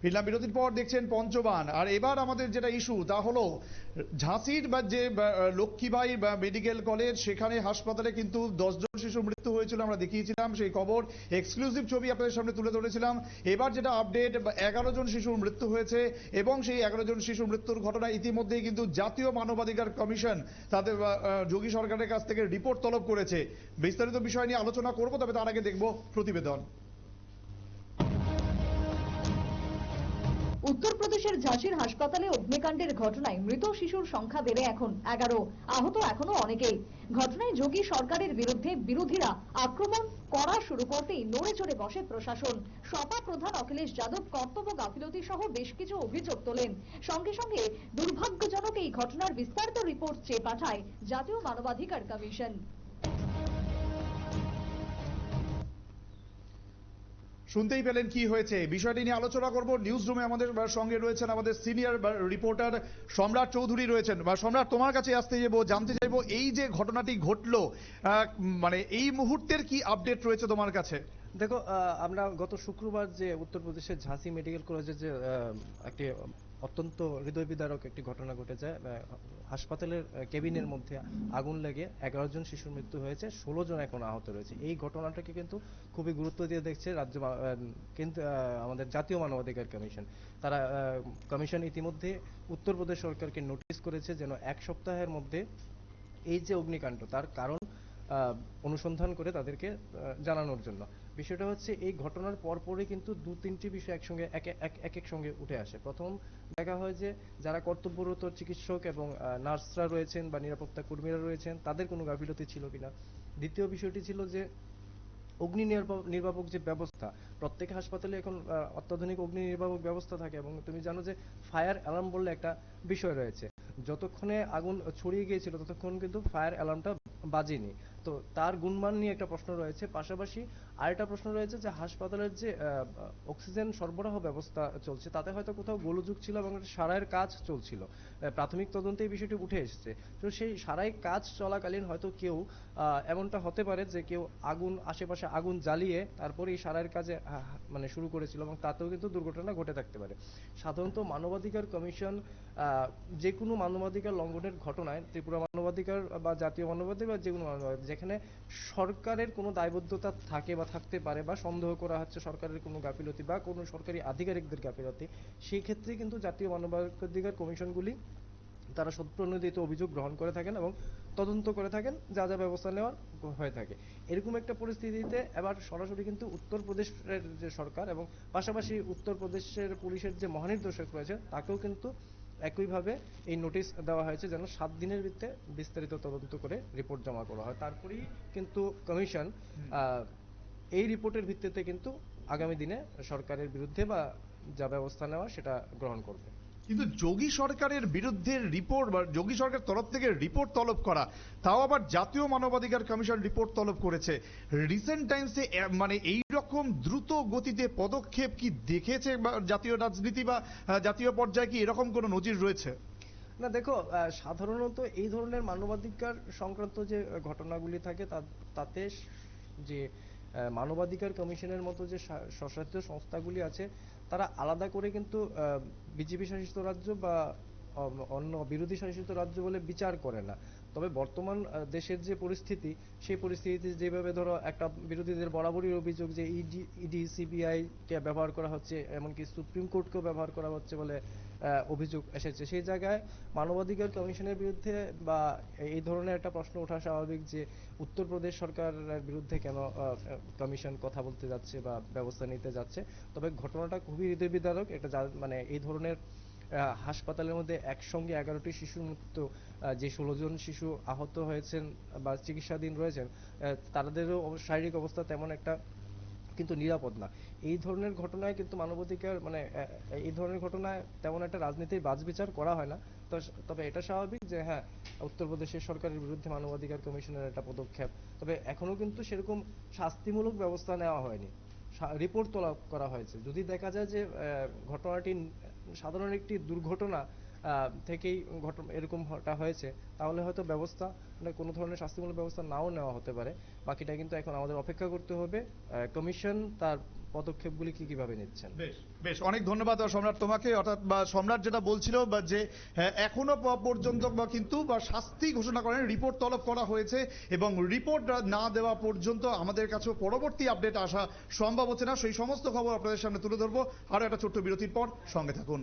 ফিরলাম বিরতির পর, দেখছেন পঞ্চবান। আর এবার আমাদের যেটা ইস্যু তা হলো ঝাঁসির বা যে লক্ষ্মীবাই মেডিকেল কলেজ, সেখানে হাসপাতালে কিন্তু 10 জন শিশুর মৃত্যু হয়েছিল, আমরা দেখিয়েছিলাম সেই খবর, এক্সক্লুসিভ ছবি আপনাদের সামনে তুলে ধরেছিলাম। এবার যেটা আপডেট, 11 জন শিশুর মৃত্যু হয়েছে এবং সেই 11 জন শিশুর মৃত্যুর ঘটনা ইতিমধ্যেই কিন্তু জাতীয় মানবাধিকার কমিশন তাদের যোগী সরকারের কাছ থেকে রিপোর্ট তলব করেছে। বিস্তারিত বিষয় নিয়ে আলোচনা করব, তবে তার আগে দেখব প্রতিবেদন। উত্তরপ্রদেশের ঝাঁসির হাসপাতালে অগ্নিকাণ্ডের ঘটনায় মৃত শিশুর সংখ্যা বেড়ে এখন 11, আহত এখনো অনেকেই। ঘটনায় যোগী সরকারের বিরুদ্ধে বিরোধীরা আক্রমণ করা শুরু করতেই নড়ে চড়ে বসে প্রশাসন। সপা প্রধান অখিলেশ যাদব কর্তব্য গাফিলতি সহ বেশ কিছু অভিযোগ তোলেন। সঙ্গে সঙ্গে দুর্ভাগ্যজনক এই ঘটনার বিস্তারিত রিপোর্ট চেয়ে পাঠায় জাতীয় মানবাধিকার কমিশন। শুনতেই পেলেন কি হয়েছে, বিষয়টি নিয়ে আলোচনা করব। নিউজ রুমে আমাদের সঙ্গে রয়েছেন আমাদের সিনিয়র রিপোর্টার সম্রাট চৌধুরী রয়েছেন। সম্রাট, তোমার কাছে আসতে যাবো, জানতে চাইবো এই যে ঘটনাটি ঘটলো, মানে এই মুহূর্তের কি আপডেট রয়েছে তোমার কাছে? দেখো, আমরা গত শুক্রবার যে উত্তরপ্রদেশের ঝাঁসি মেডিকেল কলেজের যে একটি অত্যন্ত হৃদয় বিদারক একটি ঘটনা ঘটেছে। হাসপাতালের কেবিনের মধ্যে আগুন লেগে 11 জন শিশুর মৃত্যু হয়েছে, 16 জন এখন আহত রয়েছে। এই ঘটনাটাকে কিন্তু খুবই গুরুত্ব দিয়ে দেখছে কিন্তু আমাদের জাতীয় মানবাধিকার কমিশন। তারা কমিশন ইতিমধ্যে উত্তরপ্রদেশ সরকারকে নোটিশ করেছে যেন 1 সপ্তাহের মধ্যে এই যে অগ্নিকাণ্ড তার কারণ অনুসন্ধান করে তাদেরকে জানানোর জন্য। বিষয়টা হচ্ছে, এই ঘটনার পরপরই কিন্তু 2-3টি বিষয় একসঙ্গে এক সঙ্গে উঠে আসে। প্রথম দেখা হয় যে যারা কর্তব্যরত চিকিৎসক এবং নার্সরা রয়েছেন বা নিরাপত্তা কর্মীরা রয়েছেন তাদের কোনো গাফিলতি ছিল কিনা। দ্বিতীয় বিষয়টি ছিল যে অগ্নি নির্বাপক যে ব্যবস্থা, প্রত্যেক হাসপাতালে এখন অত্যাধুনিক অগ্নি নির্বাপক ব্যবস্থা থাকে এবং তুমি জানো যে ফায়ার অ্যালার্ম বললে একটা বিষয় রয়েছে। যতক্ষণে আগুন ছড়িয়ে গিয়েছিল ততক্ষণ কিন্তু ফায়ার অ্যালার্মটা বাজেনি। তো তার গুণমান নিয়ে একটা প্রশ্ন রয়েছে। পাশাপাশি আরেকটা প্রশ্ন রয়েছে যে হাসপাতালের যে অক্সিজেন সরবরাহ ব্যবস্থা চলছে তাতে হয়তো কোথাও গোলযোগ ছিল এবং একটা সারাইয়ের কাজ চলছিল। প্রাথমিক তদন্তে এই বিষয়টি উঠে এসেছে। তো সেই সারাই কাজ চলাকালীন হয়তো কেউ এমনটা হতে পারে যে কেউ আশেপাশে আগুন জ্বালিয়ে তারপরে এই সারাইয়ের কাজে মানে শুরু করেছিল এবং তাতেও কিন্তু দুর্ঘটনা ঘটে থাকতে পারে। সাধারণত মানবাধিকার কমিশন যে কোনো মানবাধিকার লঙ্ঘনের ঘটনায়, ত্রিপুরা মানবাধিকার বা জাতীয় মানবাধিকার বা যে কোনো মানবাধিকার যেখানে সরকারের কোনো দায়বদ্ধতা থাকে বা থাকতে পারে বা সন্দেহ করা হচ্ছে সরকারের কোনো গাফিলতি বা কোনো সরকারি আধিকারিকদের গাফিলতি, সেই ক্ষেত্রে কিন্তু জাতীয় মানবাধিকার কমিশনগুলি তারা সত্যপ্রণোদিত অভিযোগ গ্রহণ করে থাকেন এবং তদন্ত করে থাকেন, যা যা ব্যবস্থা নেওয়ার হয়ে থাকে। এরকম একটা পরিস্থিতিতে এবার সরাসরি কিন্তু উত্তরপ্রদেশের যে সরকার এবং পাশাপাশি উত্তরপ্রদেশের পুলিশের যে মহানির্দেশক রয়েছে তাকেও কিন্তু একইভাবে এই নোটিশ দেওয়া হয়েছে যেন 7 দিনের ভিতরে বিস্তারিত তদন্ত করে রিপোর্ট জমা করা হয়। তারপরেই কিন্তু কমিশন এই রিপোর্টের ভিত্তিতে কিন্তু আগামী দিনে সরকারের বিরুদ্ধে বা যা ব্যবস্থা নেওয়া সেটা গ্রহণ করবে। কিন্তু যোগী সরকারের বিরুদ্ধে রিপোর্ট বা যোগী সরকার তরফ থেকে রিপোর্ট তলব করা, তাও আবার জাতীয় মানবাধিকার কমিশন রিপোর্ট তলব করেছে। রিসেন্ট টাইমসে মানে এই রকম দ্রুত গতিতে পদক্ষেপ কি দেখেছে জাতীয় রাজনীতি বা জাতীয় পর্যায়ে, কি এরকম কোনো নজির রয়েছে? না দেখো, সাধারণত এই ধরনের মানবাধিকার সংক্রান্ত যে ঘটনাগুলি থাকে তাতে যে মানবাধিকার কমিশনের মতো যে স্বশাসিত সংস্থাগুলি আছে তারা আলাদা করে কিন্তু বিজেপি শাসিত রাজ্য বা অন্য বিরোধী শাসিত রাজ্য বলে বিচার করে না। তবে বর্তমান দেশের যে পরিস্থিতি, সেই পরিস্থিতিতে যেভাবে ধরো একটা বিরোধীদের বরাবরই অভিযোগ যে ইডি সিবিআই কে ব্যবহার করা হচ্ছে, এমনকি সুপ্রিম কোর্টকেও ব্যবহার করা হচ্ছে বলে অভিযোগ এসেছে, সেই জায়গায় মানবাধিকার কমিশনের বিরুদ্ধে বা এই ধরনের একটা প্রশ্ন ওঠা স্বাভাবিক যে উত্তরপ্রদেশ সরকারের বিরুদ্ধে কেন কমিশন কথা বলতে যাচ্ছে বা ব্যবস্থা নিতে যাচ্ছে। তবে ঘটনাটা খুবই হৃদয় বিদারক। এটা মানে এই ধরনের হাসপাতালের মধ্যে একসঙ্গে 11টি শিশুর মৃত্যু, যে 16 জন শিশু আহত হয়েছেন বা চিকিৎসাধীন রয়েছেন তাদেরও শারীরিক অবস্থা তেমন একটা কিন্তু নিরাপদ না। এই ধরনের ঘটনায় কিন্তু মানবাধিকার মানে এই ধরনের ঘটনায় তেমন একটা রাজনীতির বাছবিচার করা হয় না। তবে এটা স্বাভাবিক যে হ্যাঁ, উত্তরপ্রদেশের সরকারের বিরুদ্ধে মানবাধিকার কমিশনের একটা পদক্ষেপ। তবে এখনো কিন্তু সেরকম শাস্তিমূলক ব্যবস্থা নেওয়া হয়নি, রিপোর্ট তোলা করা হয়েছে। যদি দেখা যায় যে ঘটনাটি সাধারণ একটি দুর্ঘটনা থেকেই এরকমটা হয়েছে, তাহলে হয়তো ব্যবস্থা মানে কোনো ধরনের শাস্তিমূলক ব্যবস্থা নাও নেওয়া হতে পারে। বাকিটা কিন্তু এখন আমাদের অপেক্ষা করতে হবে কমিশন তার পদক্ষেপগুলি কিভাবে নিচ্ছেন? বেশ বেশ, অনেক ধন্যবাদ সম্রাট তোমাকে। অর্থাৎ সম্রাট যেটা বলছিল যে এখনো পর্যন্ত কিন্তু শাস্তি ঘোষণা করেন, রিপোর্ট তলব করা হয়েছে এবং রিপোর্ট না দেওয়া পর্যন্ত আমাদের কাছে পরবর্তী আপডেট আসা সম্ভব হচ্ছে না। সেই সমস্ত খবর আপনাদের সামনে তুলে ধরবো আরো একটা ছোট্ট বিরতির পর। সঙ্গে থাকুন।